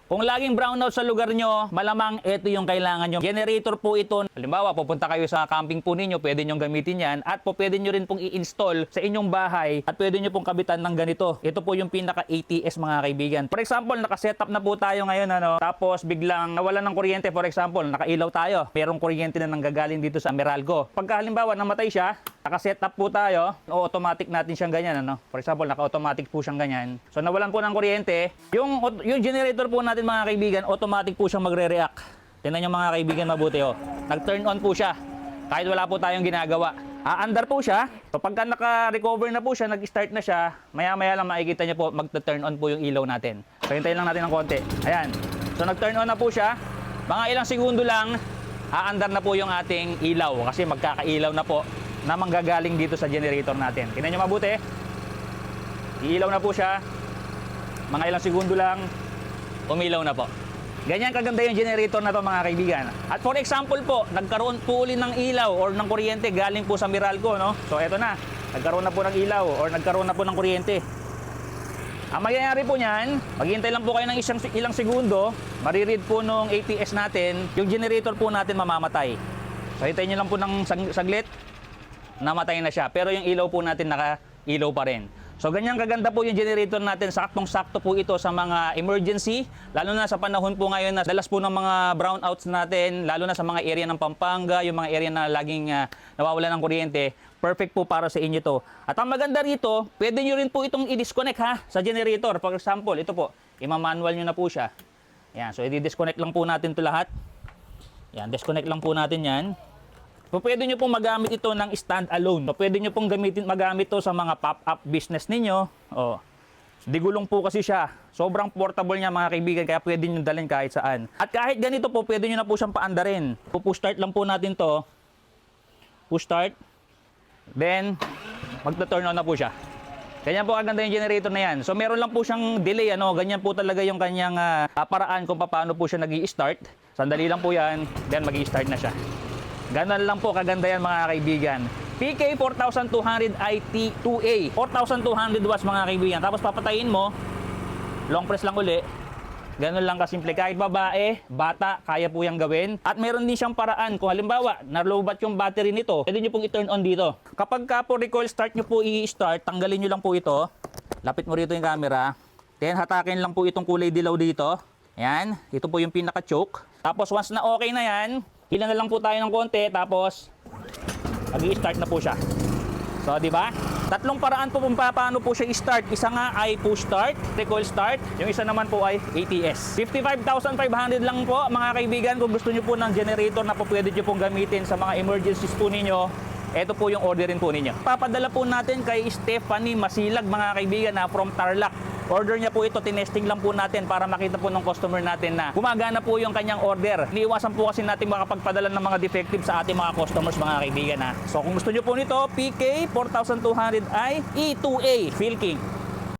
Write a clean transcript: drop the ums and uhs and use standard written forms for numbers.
Kung laging brownout sa lugar nyo, malamang ito yung kailangan nyo. Generator po ito. Halimbawa, pupunta kayo sa camping po ninyo, pwede nyo gamitin yan. At po pwede nyo rin pong i-install sa inyong bahay at pwede nyo pong kabitan ng ganito. Ito po yung pinaka ATS mga kaibigan. For example, nakasetup na po tayo ngayon, tapos biglang nawalan ng kuryente. For example, nakailaw tayo. Merong kuryente na nanggagaling dito sa Meralco. Pagka halimbawa namatay siya, naka-setup po tayo, automatic natin siyang ganyan, For example, naka-automatic po siyang ganyan. So nawalan po ng kuryente, yung generator po natin mga kaibigan, automatic po siyang magre-react. Tingnan niyo mga kaibigan mabuti, nag-turn on po siya. Kahit wala po tayong ginagawa. Aandar po siya. So pagka naka-recover na po siya, nag-start na siya, maya-maya lang makikita niyo po mag-turn on po yung ilaw natin. So hintayin lang natin ng konti. Ayan. So nag-turn on na po siya. Mga ilang segundo lang, aandar na po yung ating ilaw kasi magkakailaw na po na manggagaling dito sa generator natin. Tingnan nyo mabuti. Iilaw na po siya. Mga ilang segundo lang, umilaw na po. Ganyan kaganda yung generator na to mga kaibigan. At for example po, nagkaroon po uli ng ilaw or ng kuryente galing po sa Meralco, So eto na, nagkaroon na po ng ilaw or nagkaroon na po ng kuryente. Ang mangyayari po niyan, maghihintay lang po kayo ng ilang segundo, mariread po nung ATS natin, yung generator po natin mamamatay. So hintayin nyo lang po ng saglit, namatay na siya. Pero yung ilaw po natin naka-ilaw pa rin. So ganyan kaganda po yung generator natin. Saktong-sakto po ito sa mga emergency. Lalo na sa panahon po ngayon na dalas po ng mga brownouts natin. Lalo na sa mga area ng Pampanga, yung mga area na laging nawawala ng kuryente. Perfect po para sa inyo to. At ang maganda rito, pwede nyo rin po itong i-disconnect sa generator. For example, ito po, ima-manual nyo na po siya. Yan, so i-disconnect lang po natin ito lahat. Yan, disconnect lang po natin yan. So, pwede nyo pong magamit ito ng stand-alone. So, pwede nyo pong magamit ito sa mga pop-up business ninyo. Digulong po kasi siya. Sobrang portable niya mga kaibigan, kaya pwede nyo dalhin kahit saan. At kahit ganito po, pwede nyo na po siyang paandarin. Push start lang po natin to. Push start. Then, magta-turn on na po siya. Ganyan po kaganda yung generator na yan. So, meron lang po siyang delay. Ganyan po talaga yung kanyang paraan kung paano po siya nag-i-start. Sandali lang po yan. Then, mag-i-start na siya. Ganun lang po kaganda yan mga kaibigan. PK 4200 IT2A. 4200 watts mga kaibigan. Tapos papatayin mo, long press lang uli. Ganun lang kasimple. Kahit babae, bata, kaya po yung gawin. At meron din siyang paraan. Kung halimbawa, na-lowbat yung battery nito, pwede nyo pong i-turn on dito. Kapag ka po recoil start nyo po i-start, tanggalin nyo lang po ito. Lapit mo rito yung camera. Then hatakin lang po itong kulay dilaw dito. Yan. Ito po yung pinaka-choke. Tapos once na okay na yan, ilan na lang po tayo ng konti, tapos mag-i-start na po siya. So, di ba? Tatlong paraan po kung paano po siya i-start. Isa nga ay push start, recoil start. Yung isa naman po ay ATS. 55,500 lang po mga kaibigan. Kung gusto nyo po ng generator na po pwede nyo pong gamitin sa mga emergencies po ninyo, ito po yung orderin po ninyo. Papadala po natin kay Stephanie Masilag mga kaibigan na from Tarlac. Order niya po ito, tinesting lang po natin para makita po ng customer natin na gumagana po yung kanyang order. Iniiwasan po kasi natin makapagpadala ng mga defective sa ating mga customers mga kaibigan. So kung gusto nyo po nito, PK 4200i E2A Phil King.